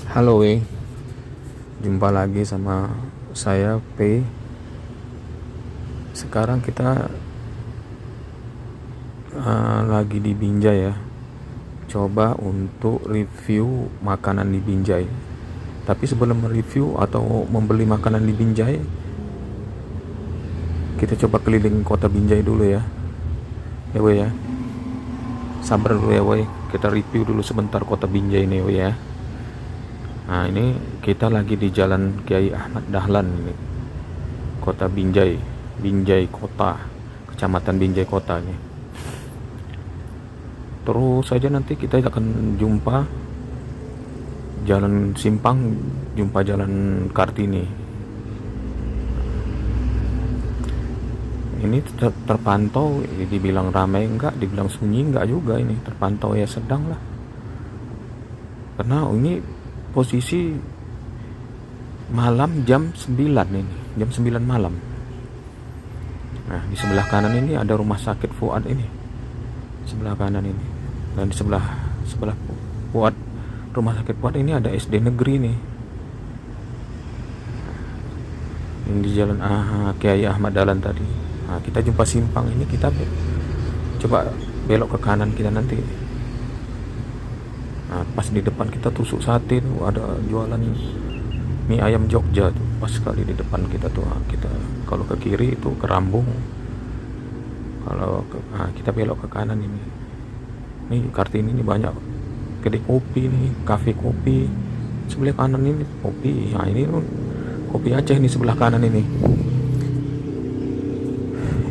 Halo, jumpa lagi sama saya P. Sekarang kita lagi di Binjai ya. Coba untuk review makanan di Binjai. Tapi sebelum mereview atau membeli makanan di Binjai, kita coba keliling kota Binjai dulu ya. Ya weh ya. Sabar dulu ya weh. Kita review dulu sebentar kota Binjai ini weh ya. Nah, ini kita lagi di Jalan Kiai Ahmad Dahlan ini. Kota Binjai, Binjai Kota, Kecamatan Binjai Kota ini. Terus saja nanti kita akan jumpa Jalan Simpang, jumpa Jalan Kartini. Ini terpantau, dibilang ramai enggak, dibilang sunyi enggak juga, ini terpantau ya sedang lah. Karena ini posisi malam jam 9 ini, jam 9 malam. Nah, di sebelah kanan ini ada rumah sakit Fuad ini. Sebelah kanan ini. Dan di sebelah Fuad, rumah sakit Fuad ini ada SD negeri nih. Ini di jalan Kiai Ahmad Dahlan tadi. Nah, kita jumpa simpang ini, kita coba belok ke kanan kita nanti. Nah, pas di depan kita tusuk sate tuh, ada jualan mie ayam Jogja tuh, pas sekali di depan kita tuh. Nah, kita kalau ke kiri itu ke Rambung, kita belok ke kanan ini. Nih Kartini ini banyak kedai kopi nih, kafe kopi. Sebelah kanan ini kopi. Nah, ini kopi Aceh nih sebelah kanan ini.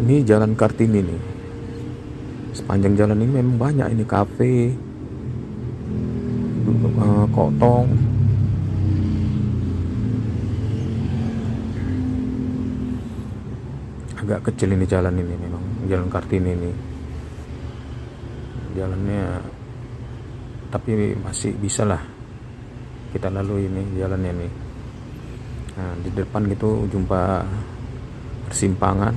Ini jalan Kartini nih. Sepanjang jalan ini memang banyak ini kafe, kotong. Agak kecil ini jalan ini, memang jalan Kartini ini jalannya, tapi masih bisa lah kita lalui ini jalannya nih. Nah, di depan gitu jumpa persimpangan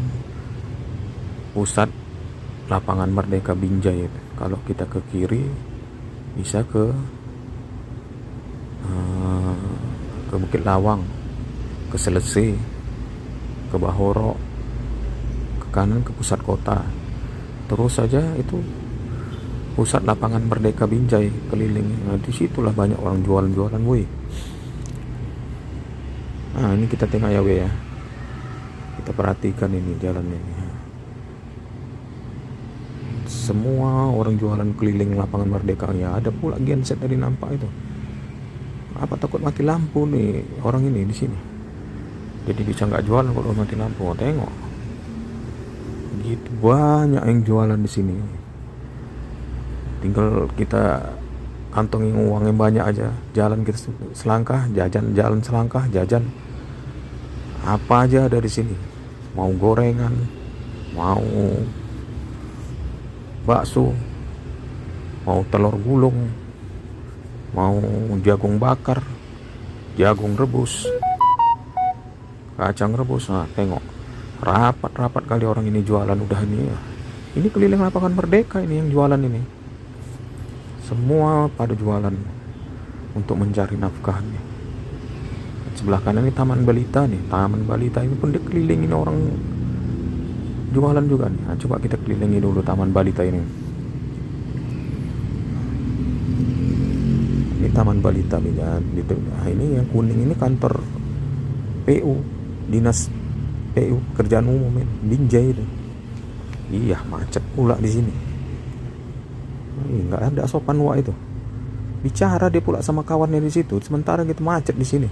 pusat lapangan Merdeka Binjai. Kalau kita ke kiri bisa ke Bukit Lawang, ke Selesi, ke Bahoro, ke kanan ke pusat kota. Terus saja itu pusat lapangan Merdeka Binjai keliling. Nah, disitulah banyak orang jualan-jualan woi. Nah, ini kita tengok ya woi ya. Kita perhatikan ini jalannya ini. Semua orang jualan keliling lapangan Merdeka ya. Ada pula genset tadi nampak itu. Apa takut mati lampu nih orang ini di sini, jadi bisa nggak jualan kalau mati lampu. Tengok gitu banyak yang jualan di sini, tinggal kita kantongin uang yang banyak aja. Jalan kita selangkah jajan, jalan selangkah jajan, apa aja ada di sini. Mau gorengan, mau bakso, mau telur gulung, mau jagung bakar, jagung rebus, kacang rebus. Nah, tengok rapat kali orang ini jualan udah ini ya. Ini keliling lapangan Merdeka ini yang jualan ini. Semua pada jualan untuk mencari nafkahnya. Sebelah kanan ini Taman Balita nih. Taman Balita ini pun dikelilingin orang jualan juga nih. Nah, coba kita kelilingi dulu Taman Balita ini. Ini Taman Balita nah, ini yang kuning ini kantor PU, Dinas PU Kerjaan Umum ini, Binjai itu. Iya, macet pula di sini. Nggak ada sopan wa itu. Bicara dia pula sama kawannya di situ, sementara gitu macet di sini.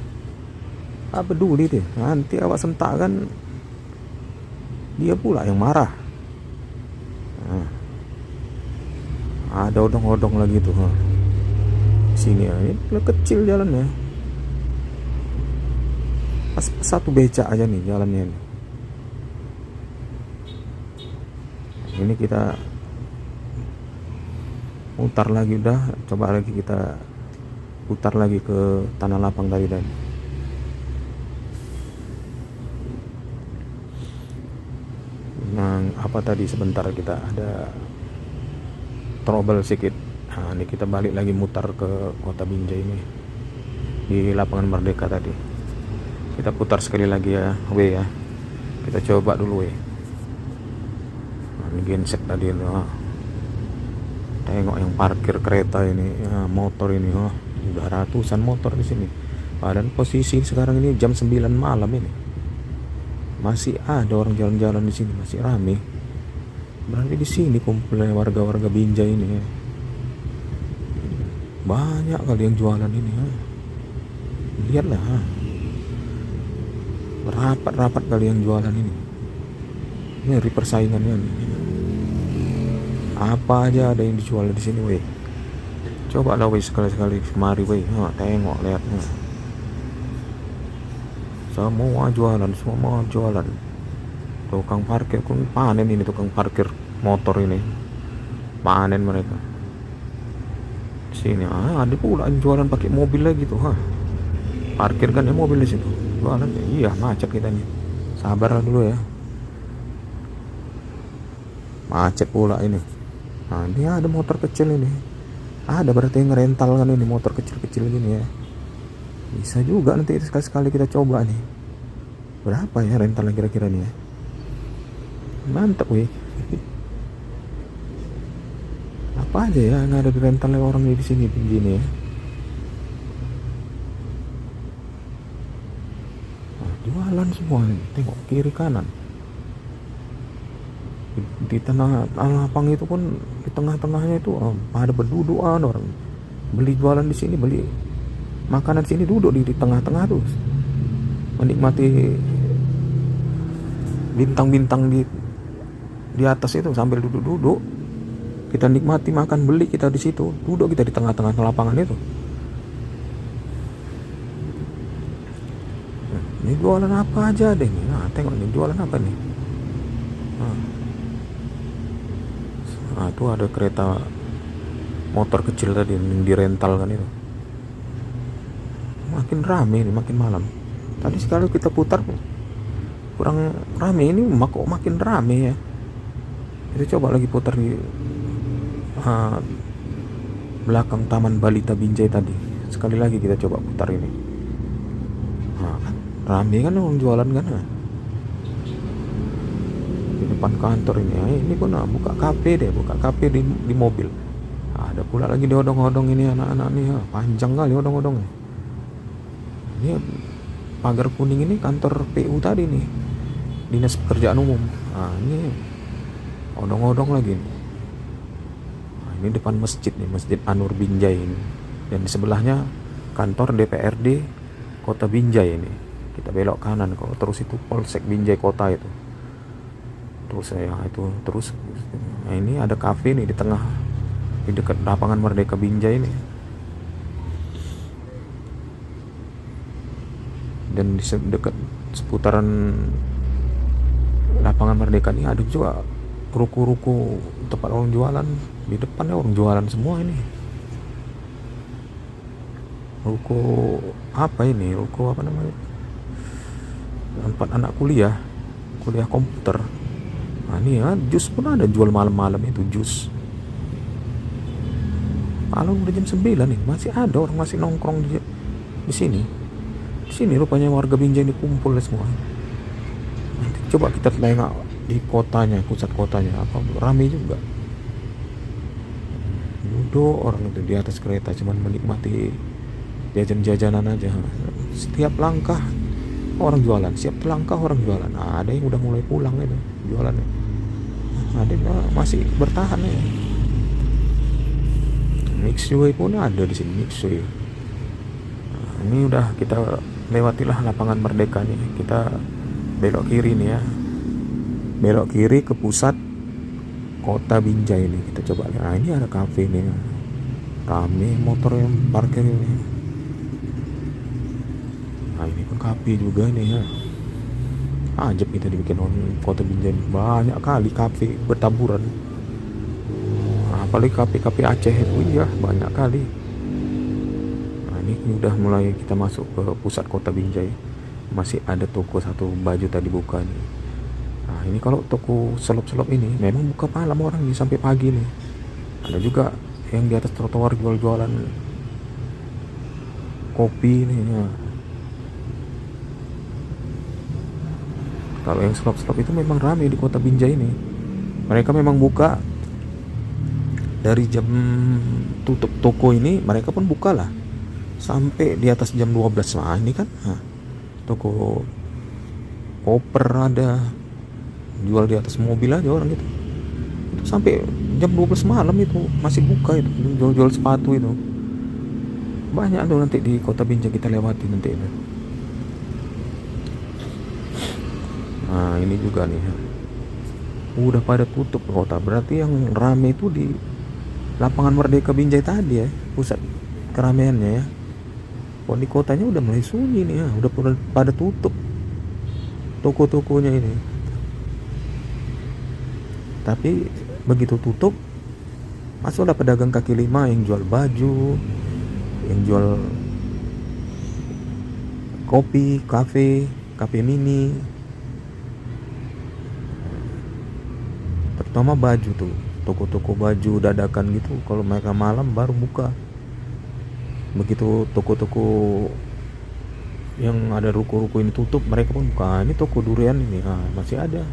Apa peduli dia? Nanti awak sentak kan dia pula yang marah. Nah, ada odong-odong lagi tuh. Sini ya, ini kecil jalannya. Pas satu becak aja nih jalannya ini. Ini kita putar lagi udah, coba lagi kita putar lagi ke Tanah Lapang tadi dan. Nah, apa tadi sebentar kita ada trouble sedikit. Nah, ini kita balik lagi mutar ke kota Binjai ini. di lapangan Merdeka tadi. Kita putar sekali lagi ya, ya. Kita coba dulu ini genset tadi tengok yang parkir kereta ini ya, motor ini udah ratusan motor di sini. Padahal posisi sekarang ini jam 9 malam ini masih ada orang jalan-jalan di sini, masih rame. Berarti di sini kumpulnya warga-warga Binjai ini ya. Banyak kali yang jualan ini ya. Lihatlah rapat-rapat kali yang jualan ini. Ini persaingannya nih. Apa aja ada yang dijual di sini coba lah sekali-sekali kemari tengok lihat semua jualan. Tukang parkir pun panen ini, tukang parkir motor ini panen mereka sini. Ada pula yang jualan pakai mobil lagi tuh parkir kan ya mobil di situ jualan. Iya macet kita nih, sabar dulu ya, macet pula ini. Ini ada motor kecil ini, ada berarti yang rental kan ini motor kecil-kecil gini ya. Bisa juga nanti sekali-sekali kita coba nih, berapa ya rentalnya kira-kira nih ya. Mantap apa aja ya yang ada di rentalnya orang di sini begini ya. Jualan semua nih, tengok kiri kanan. Di tanah lapang itu pun di tengah-tengahnya itu ada berduduk orang beli jualan di sini, beli makanan di sini, duduk di tengah-tengah tuh menikmati bintang-bintang di atas itu sambil duduk-duduk. Kita nikmati makan beli kita di situ, duduk kita di tengah-tengah lapangan itu. Ini jualan apa aja deh nih. Tengok nih jualan apa nih. Itu ada kereta motor kecil tadi yang dirental kan itu. Makin rame nih, makin malam. Tadi sekali kita putar kurang rame, ini kok makin rame ya. Kita coba lagi putar di belakang Taman Balita Binjai tadi. Sekali lagi kita coba putar ini. Rame kan orang jualan kan di depan kantor ini pun buka kafe di mobil. Ada pula lagi diodong-odong ini anak-anak nih panjang kali odong-odongnya. Ini pagar kuning ini kantor PU tadi nih, Dinas Pekerjaan Umum. Ini odong-odong lagi nih. Ini depan masjid nih, Masjid Anur Binjai ini, dan di sebelahnya kantor DPRD Kota Binjai ini. Kita belok kanan kok, terus itu Polsek Binjai Kota itu. Terus ini ada kafe nih di tengah, di dekat lapangan Merdeka Binjai ini. Dan di dekat seputaran lapangan Merdeka ini ada juga ruko-ruko tempat orang jualan. Di depannya orang jualan semua ini. Ruko apa ini? Ruko apa namanya? Tempat anak kuliah komputer. Ini ya, jus pun ada jual malam-malam itu, jus. Kalau udah jam 9 nih, masih ada orang masih nongkrong di sini. Di sini rupanya warga Binjai ini kumpul semua. Nanti coba kita tengok di kotanya, pusat kotanya, apa ramai juga. Duduk orang itu di atas kereta cuman menikmati jajan-jajanan aja. Setiap langkah orang jualan, setiap langkah orang jualan. Ada yang udah mulai pulang itu jualannya. Ada yang masih bertahan ya. Mixway pun ada di sini, Mixway. Ini udah kita lewatilah lapangan Merdeka nih. Kita belok kiri nih ya. Belok kiri ke pusat Kota Binjai ini. Kita coba lihat. Ini ada kafe nih. Rame motor yang parkir ini. Ini pun kafe juga nih ya. Ajab kita dibikin orang Kota Binjai. Banyak kali kafe bertaburan. Apalagi kafe-kafe Aceh itu ya banyak kali. Ini udah mulai kita masuk ke pusat Kota Binjai. Masih ada toko satu baju tadi buka nih. Ini kalau toko selop-selop ini memang buka malam orang nih sampai pagi nih. Ada juga yang di atas trotoar jual-jualan kopi nih ya. Kalau yang slop-slop itu memang ramai di kota Binjai ini. Mereka memang buka dari jam tutup toko ini, mereka pun buka lah sampai di atas jam 12. Nah ini kan toko koper ada, jual di atas mobil aja orang itu sampai jam 12 malam itu masih buka itu, jual-jual sepatu itu. Banyak tuh nanti di kota Binjai kita lewati nanti itu. Nah ini juga nih udah pada tutup kota, berarti yang rame itu di lapangan Merdeka Binjai tadi ya, pusat keramaiannya ya. Kok di kotanya udah mulai sunyi nih ya, udah pada tutup toko-tokonya ini. Tapi begitu tutup, masuk ada pedagang kaki lima yang jual baju, yang jual kopi, kafe mini, terutama baju tuh, toko-toko baju dadakan gitu. Kalau mereka malam baru buka. Begitu toko-toko yang ada ruko-ruko ini tutup, mereka pun buka. Ini toko durian ini masih ada.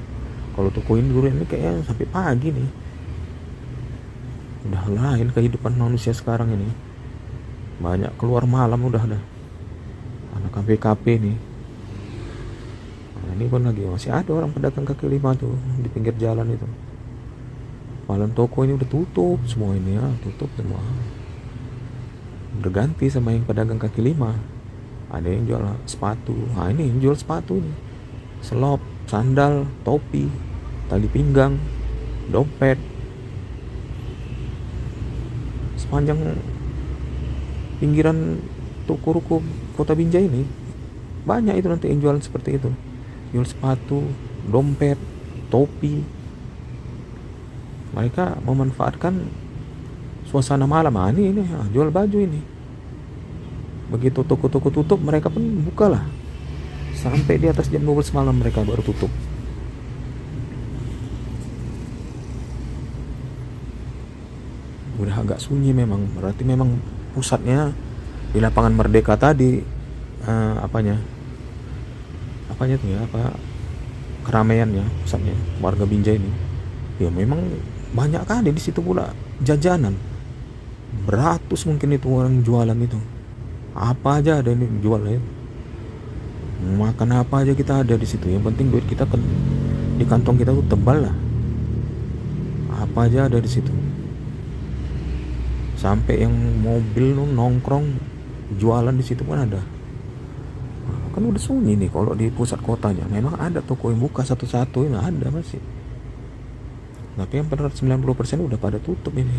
Kalau toko ini durian ini kayaknya sampai pagi nih. Udah lain kehidupan manusia sekarang ini, banyak keluar malam udah ada anak kafe nih. Nah, ini pun lagi masih ada orang pedagang kaki lima tuh di pinggir jalan itu. Malam toko ini udah tutup semua ini ya, tutup semua. Berganti sama yang pedagang kaki lima. Ada yang jual sepatu. Nah ini yang jual sepatu nih, selop, sandal, topi, tali pinggang, dompet. Sepanjang pinggiran toko ruko kota Binjai ini banyak itu nanti yang jualan seperti itu, jual sepatu, dompet, topi. Mereka memanfaatkan suasana malam. Ini jual baju ini. Begitu toko-toko tutup, mereka pun buka lah sampai di atas jam 12 malam mereka baru tutup. Udah agak sunyi memang, berarti memang pusatnya di lapangan Merdeka tadi. Apanya tuh ya, keramaiannya, pusatnya warga Binjai ini ya. Memang banyak kali di situ pula jajanan, beratus mungkin itu orang jualan itu. Apa aja ada ini jual ya, makan apa aja kita ada di situ. Yang penting duit kita di kantong kita tuh tebal lah, apa aja ada di situ. Sampai yang mobil nongkrong jualan di situ pun ada. Kan udah sunyi nih kalau di pusat kotanya. Memang ada toko yang buka satu-satu, ini ada masih. Tapi yang benar 90% udah pada tutup ini.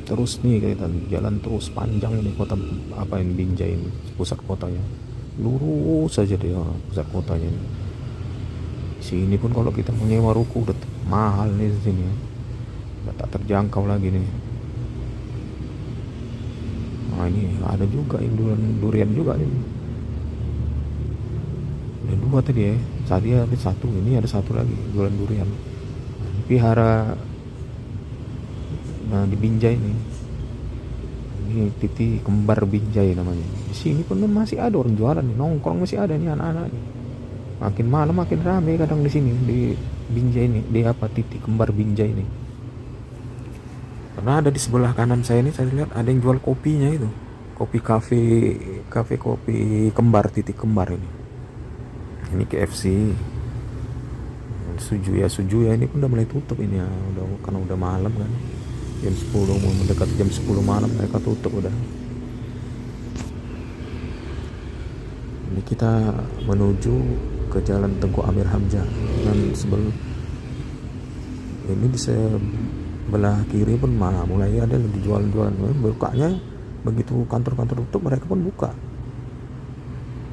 Terus nih kita jalan terus panjang ini kota ini Binjai ini, pusat kotanya. Lurus saja dia pusat kotanya ini. Sini pun kalau kita mau nyewa ruko udah mahal nih di sini. Udah tak terjangkau lagi nih. Nah ini ada juga yang durian juga ini. Ada dua tadi ya. Tadi ada satu, ini ada satu lagi jualan durian. Vihara di Binjai ini titik kembar Binjai namanya. Di sini pun masih ada orang jualan nih, nongkrong masih ada nih anak-anak nih. Makin malam makin ramai kadang di sini di Binjai ini, di titik kembar Binjai ini. Karena ada di sebelah kanan saya ini, saya lihat ada yang jual kopinya itu, kopi kafe kopi kembar, titik kembar ini. Ini KFC. Suju ya ini pun udah mulai tutup ini ya, karena udah malam kan. Jam 10, mau mendekati jam 10 malam mereka tutup udah. Ini kita menuju ke Jalan Tengku Amir Hamzah, dan sebelum ini di sebelah kiri pun mulai ada lagi jualan-jualan. Bukanya begitu kantor-kantor tutup mereka pun buka.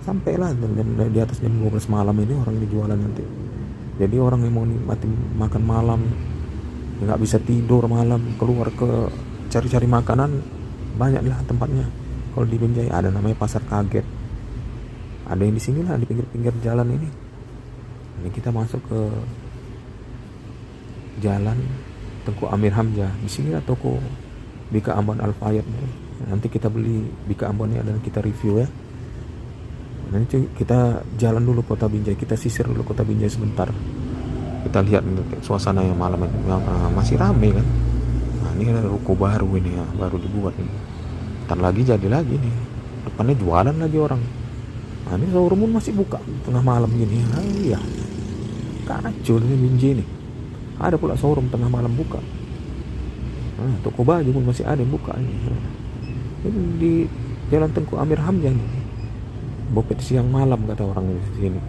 Sampailah dan di atas jam 12 malam ini orang ini jualan nanti. Jadi orang yang mau nikmati makan malam, nggak bisa tidur malam, keluar ke cari-cari makanan, banyak lah tempatnya. Kalau di Binjai ada namanya Pasar Kaget, ada yang di sini lah di pinggir-pinggir jalan ini. Ini kita masuk ke Jalan Tengku Amir Hamzah. Di sini lah toko Bika Ambon Al Fayed. Nanti kita beli Bika Ambonnya dan kita review ya. Nanti kita jalan dulu Kota Binjai, kita sisir dulu Kota Binjai sebentar. Kita lihat suasana yang malam ini masih rame kan. Nah, ini ada ruko baru ini ya, baru dibuat ini. Ntar lagi jadi lagi nih. Depannya jualan lagi orang. Nah, ini showroom masih buka tengah malam gini. Nah, iya. Kacau ini Binjai nih. Ada pula showroom tengah malam buka. Nah, toko baju pun masih ada yang buka ini. Nah, ini di Jalan Tengku Amir Hamzah nih. Bopet siang malam kata orang di sini.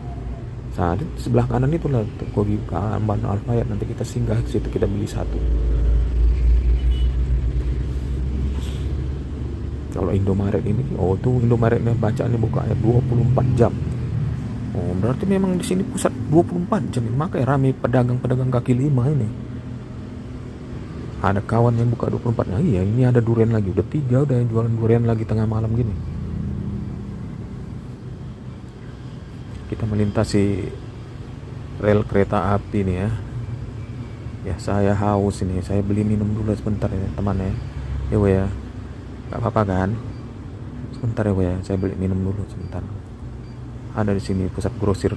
Saat sebelah kanan itulah toko Bika Ambon Al Fayed. Nanti kita singgah ke situ, kita beli satu. Kalau Indomaret ini, tuh Indomaretnya bacaannya bukanya 24 jam. Oh, berarti memang di sini pusat 24 jam. Makanya rame pedagang-pedagang kaki lima ini. Ada kawan yang buka 24. Nah iya, ini ada durian lagi. Udah 3 udah yang jualan durian lagi tengah malam gini. Kita melintasi rel kereta api nih ya. Ya saya haus ini. Saya beli minum dulu sebentar ya teman ya. Ya weh ya. Gak apa-apa kan? Sebentar ya weh ya. Saya beli minum dulu sebentar. Ada di sini pusat grosir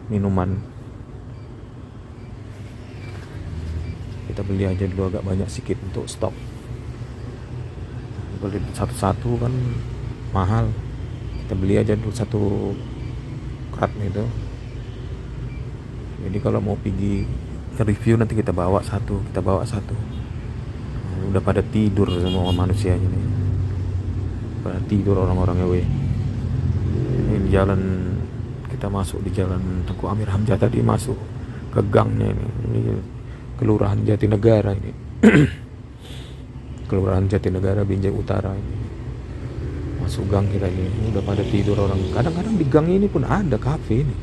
minuman. Kita beli aja dulu agak banyak sedikit untuk stok. Beli satu-satu kan mahal. Kita beli aja dulu satu karat itu. Jadi kalau mau pergi review nanti kita bawa satu. Udah pada tidur semua manusianya nih. Pada tidur orang-orangnya weh. Ini jalan, kita masuk di Jalan Tengku Amir Hamzah tadi, masuk ke gangnya ini Kelurahan Jatinegara ini. Kelurahan Jatinegara Binjai Utara ini. Masuk gang kita ini, udah pada tidur orang. Kadang-kadang di gang ini pun ada kafe ini.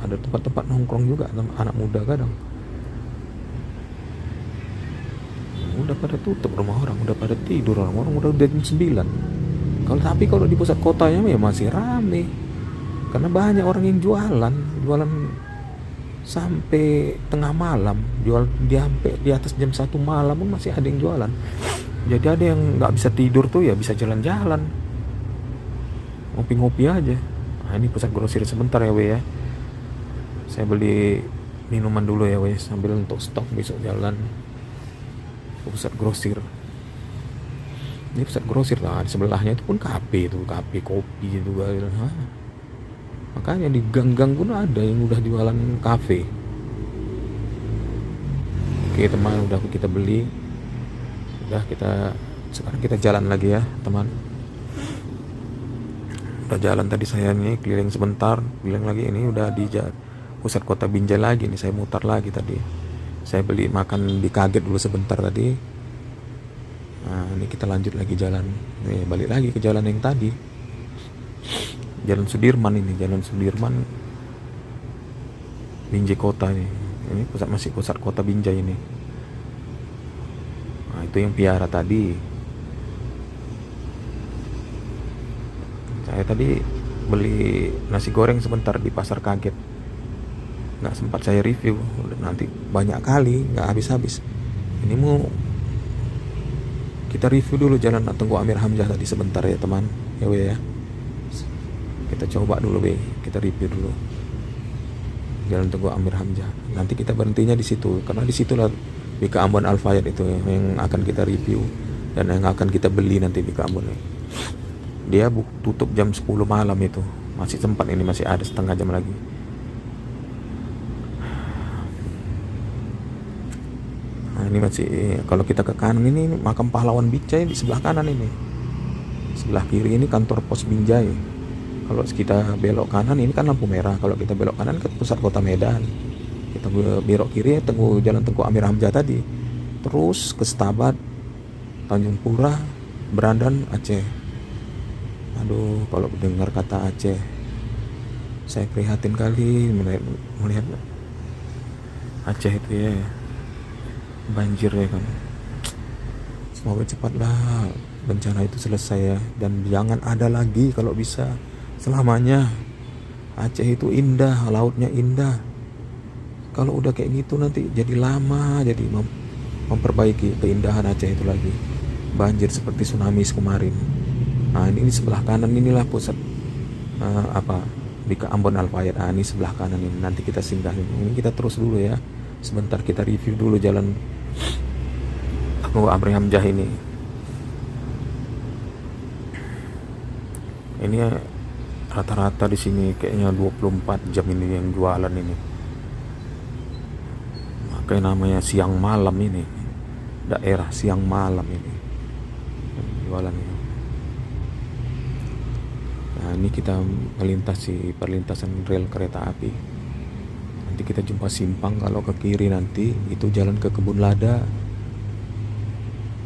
Ada tempat-tempat nongkrong juga anak muda kadang. Udah pada tutup rumah orang, udah pada tidur orang udah jam 9. Tapi kalau di pusat kotanya ya masih rame. Karena banyak orang yang jualan sampai tengah malam, jual sampai di atas jam 1 malam pun masih ada yang jualan. Jadi ada yang nggak bisa tidur tuh ya bisa jalan-jalan, ngopi-ngopi aja. Nah, ini pusat grosir sebentar ya weh ya. Saya beli minuman dulu ya weh, sambil untuk stok besok jalan ke pusat grosir. Ini pusat grosir lah, di sebelahnya itu pun kafe kopi juga. Makanya di gang-gang pun ada yang udah jualan kafe. Oke teman, udah kita beli. Sekarang kita jalan lagi ya teman. Udah jalan tadi saya nih keliling sebentar, keliling lagi, ini udah di pusat Kota Binjai lagi nih. Saya mutar lagi tadi. Saya beli makan di Kaget dulu sebentar tadi. Nah, ini kita lanjut lagi jalan. Nih, balik lagi ke jalan yang tadi. Jalan Sudirman ini, Jalan Sudirman Binjai Kota ini. Ini masih pusat Kota Binjai ini. Nah, itu yang piara tadi. Saya tadi beli nasi goreng sebentar di Pasar Kaget. Nggak sempat saya review. Nanti banyak kali, nggak habis-habis. Ini mau kita review dulu Jalan Tengku Amir Hamzah tadi sebentar ya teman. Ya weh ya. Kita coba dulu weh, kita review dulu Jalan Tengku Amir Hamzah. Nanti kita berhentinya di situ karena di situlah Bika Ambon Al Fayed itu yang akan kita review dan yang akan kita beli nanti Bika Ambon. Dia tutup jam 10 malam itu. Masih sempat ini, masih ada setengah jam lagi. Nah, ini masih, kalau kita ke kanan ini makam pahlawan Binjai di sebelah kanan ini. Sebelah kiri ini kantor pos Binjai. Kalau kita belok kanan ini kan lampu merah. Kalau kita belok kanan ke pusat kota Medan. Kita belok kiri Jalan Tengku Amir Hamzah tadi. Terus ke Setabat, Tanjung Pura, Berandan, Aceh. Aduh, kalau dengar kata Aceh, saya prihatin kali melihat Aceh itu ya. Banjir ya kan. Semoga cepatlah bencana itu selesai ya, dan jangan ada lagi kalau bisa selamanya. Aceh itu indah, lautnya indah. Kalau udah kayak gitu nanti jadi lama, jadi memperbaiki keindahan Aceh itu lagi. Banjir seperti tsunami kemarin. Nah ini sebelah kanan inilah pusat apa di Ambon Al Fayed. Ini sebelah kanan ini, nanti kita singgahin. Ini kita terus dulu ya, sebentar kita review dulu jalan Amri Hamzah ini. Ini rata-rata di sini kayaknya 24 jam ini yang jualan ini. Makanya namanya siang malam ini, daerah siang malam ini jualan ini. Nah ini kita melintasi perlintasan rel kereta api. Nanti kita jumpa simpang, kalau ke kiri nanti itu jalan ke Kebun Lada,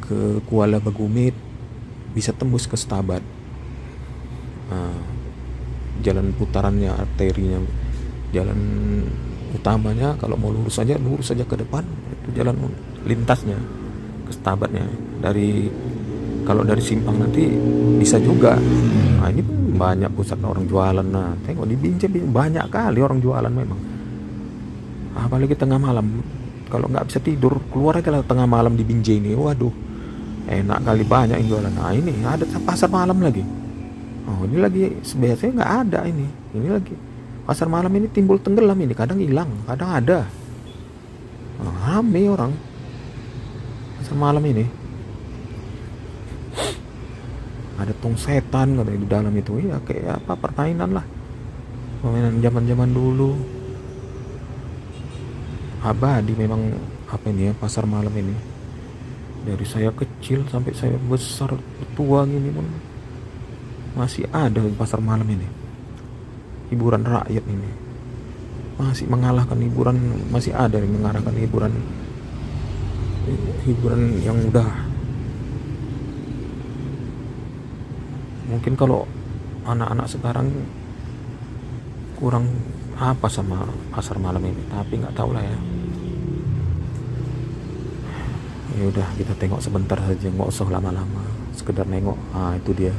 ke Kuala Bagumit, bisa tembus ke Setabat. Jalan putarannya, arterinya, jalan utamanya kalau mau lurus saja ke depan, itu jalan lintasnya ke Setabatnya. Kalau dari simpang nanti bisa juga. Nah ini banyak pusat orang jualan. Nah tengok di Binjai banyak kali orang jualan memang, apalagi tengah malam. Kalau nggak bisa tidur, keluar aja lah tengah malam di Binjai ini. Waduh, enak kali, banyak yang jualan. Nah ini ada pasar malam lagi. Oh ini lagi, biasanya nggak ada ini. Ini lagi pasar malam ini timbul tenggelam ini, kadang hilang, kadang ada. Rame orang pasar malam ini. Ada tong setan katanya di dalam itu. Ya kayak apa, permainan lah, permainan zaman dulu. Abadi memang apa ini ya, pasar malam ini. Dari saya kecil sampai saya besar tua gini pun masih ada di pasar malam ini. Hiburan rakyat ini masih mengalahkan hiburan, masih ada yang mengarahkan hiburan yang udah. Mungkin kalau anak-anak sekarang kurang apa sama pasar malam ini, tapi nggak tahu lah ya. Ya udah, kita tengok sebentar saja, nggak usah lama-lama, sekedar nengok. Itu dia.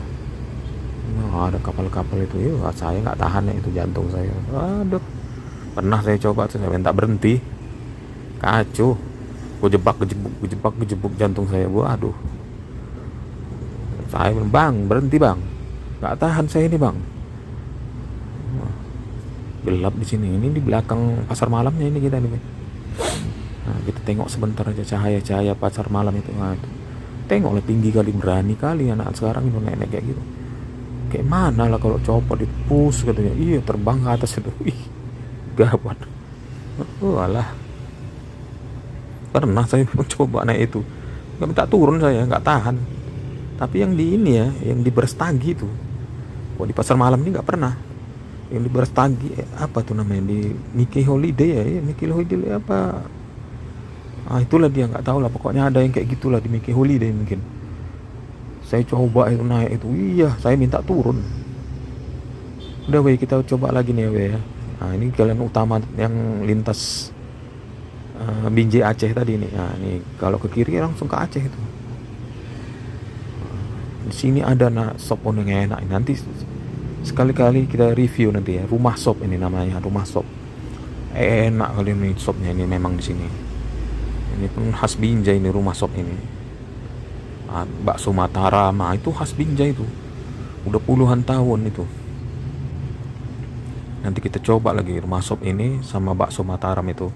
Ada kapal-kapal itu. Saya nggak tahan ya, itu jantung saya. Aduh, pernah saya coba tuh, saya minta berhenti, kacau. Gue jebak jantung saya. Aduh, saya bilang, bang berhenti bang, nggak tahan saya ini bang. Gelap di sini. Ini di belakang pasar malamnya ini kita nih. Nah, kita tengok sebentar aja cahaya pasar malam itu. Itu tengoklah, tinggi kali, berani kali anak sekarang itu nenek kayak gitu. Kayak mana lah kalau copot itu, push katanya. Iya, terbang ke atas itu. Ih, gawat. Alah, pernah saya coba naik itu, nggak minta turun, saya nggak tahan. Tapi yang di ini ya, yang di Brastagi itu, di pasar malam ini nggak pernah. Yang di Brastagi apa tuh namanya, di Nikkei Holiday ya, Nikkei Holiday apa? Itulah dia, nggak tahu lah, pokoknya ada yang kayak gitulah di Nikkei Holiday mungkin. Saya coba itu naik itu, iya saya minta turun. Udah weh, kita coba lagi nih weh ya. Ini jalan utama yang lintas Binjai Aceh tadi nih. Ini kalau ke kiri langsung ke Aceh itu. Di sini ada sop yang enak. Nanti sekali-kali kita review nanti ya. Rumah sop ini namanya, rumah sop. Enak kali ini sopnya ini memang di sini. Ini pun khas Binjai ini, rumah sop ini. Bakso Mataram, itu khas Binjai itu. Udah puluhan tahun itu. Nanti kita coba lagi rumah sop ini sama bakso Mataram itu.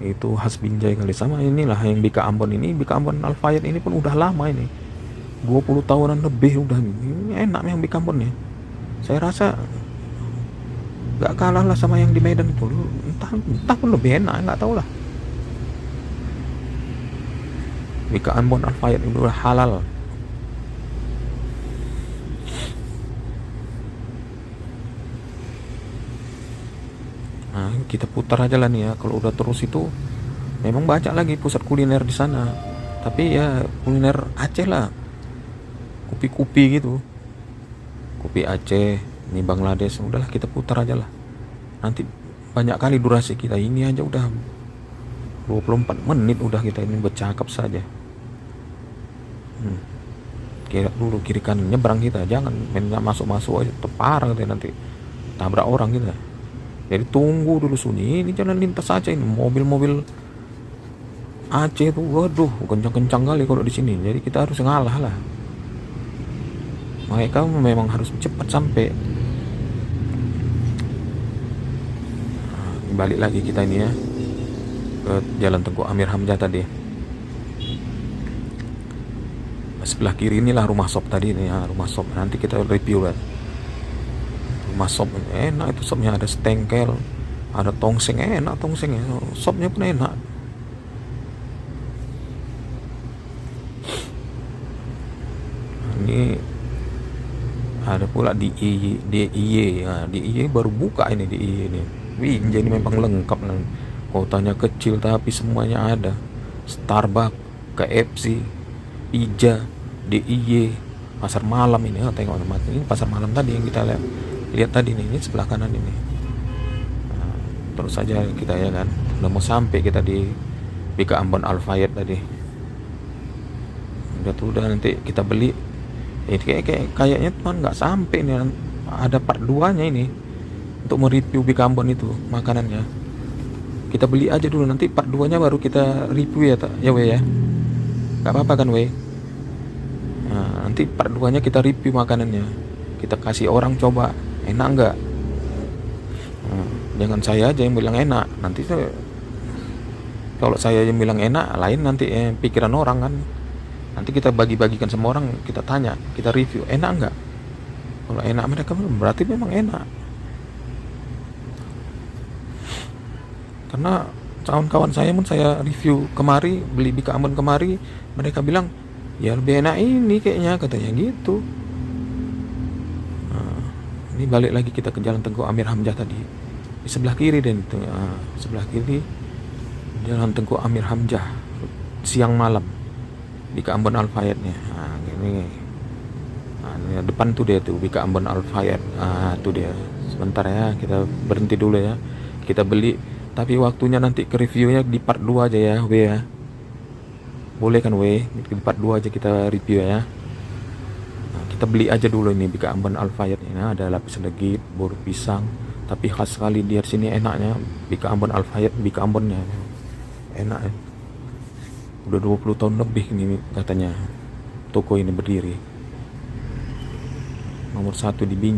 Itu khas Binjai kali. Sama inilah yang Bika Ambon ini, Bika Ambon Al Fayed ini pun udah lama ini. 20 tahunan lebih udah. Ini enak yang Bika Ambon ya. Saya rasa gak kalah lah sama yang di Medan itu. Entah pun lebih enak, gak tahu lah. Bika Ambon Al Fayed itu udah halal. Nah, kita putar aja lah nih ya. Kalau udah terus itu memang banyak lagi pusat kuliner di sana. Tapi ya kuliner Aceh lah. Kopi-kopi gitu. Kopi Aceh, ini Bangladesh. Udahlah, kita putar aja lah. Nanti banyak kali durasi kita. Ini aja udah 24 menit udah kita ini bercakap saja. Kira dulu kiri kanan, nyebrang kita, jangan main masuk aja, terparah nanti tabrak orang gitu. Jadi tunggu dulu sunyi, ini jalan lintas aja ini mobil-mobil Aceh tuh, waduh kencang-kencang kali kalau di sini. Jadi kita harus ngalah lah. Mereka memang harus cepat sampai. Nah, balik lagi kita ini ya ke Jalan Tengku Amir Hamzah tadi. Sebelah kiri inilah rumah sop tadi nih ya, rumah sop. Nanti kita review lah. Rumah sop enak itu, sopnya ada stengkel, ada tongseng, enak tongsengnya, sopnya pun enak. Ini ada pula di DIY. Nah, DIY baru buka ini DIY ini. Wih, jadi memang lengkap lah. Kotanya kecil tapi semuanya ada. Starbucks, KFC, Pizza, DIY, pasar malam ini. Oh, tengok teman, ini pasar malam tadi yang kita lihat tadi nih, ini sebelah kanan ini. Nah, terus saja kita ya kan, udah mau sampai kita di BK Ambon Al Fayed tadi. Udah nanti kita beli. Kayaknya tuh nggak sampai nih, ada part 2 nya ini untuk mereview BK Ambon itu makanannya. Kita beli aja dulu, nanti part 2 nya baru kita review ya ya we ya, nggak apa-apa kan we. Nah, nanti part 2 nya kita review makanannya, kita kasih orang coba enak nggak. Jangan saya aja yang bilang enak, nanti kalau saya yang bilang enak lain nanti pikiran orang kan. Nanti kita bagi-bagikan sama orang, kita tanya, kita review enak nggak. Kalau enak mereka berarti memang enak. Karena kawan-kawan saya pun saya review kemari, beli BK Ambon kemari, mereka bilang ya lebih enak ini kayaknya, katanya gitu. Nah, ini balik lagi kita ke Jalan Tengku Amir Hamzah tadi, di sebelah kiri dan itu sebelah kiri Jalan Tengku Amir Hamzah siang malam BK Ambon Al Fayednya. Nah, ini. Nah, ini depan tuh dia tuh BK Ambon Al Fayed. Tuh dia. Sebentar ya, kita berhenti dulu ya. Kita beli, tapi waktunya nanti ke reviewnya di part 2 aja ya, we ya. Boleh kan we? Di part 2 aja kita review ya. Nah, kita beli aja dulu ini BK Ambon Al Fayed. Ini ada lapis legit, bubur pisang, tapi khas sekali di sini enaknya BK Ambon Al Fayed, BK Ambonnya. Enak ya. Udah 20 tahun lebih ini katanya toko ini berdiri. Nomor 1 di Binjai.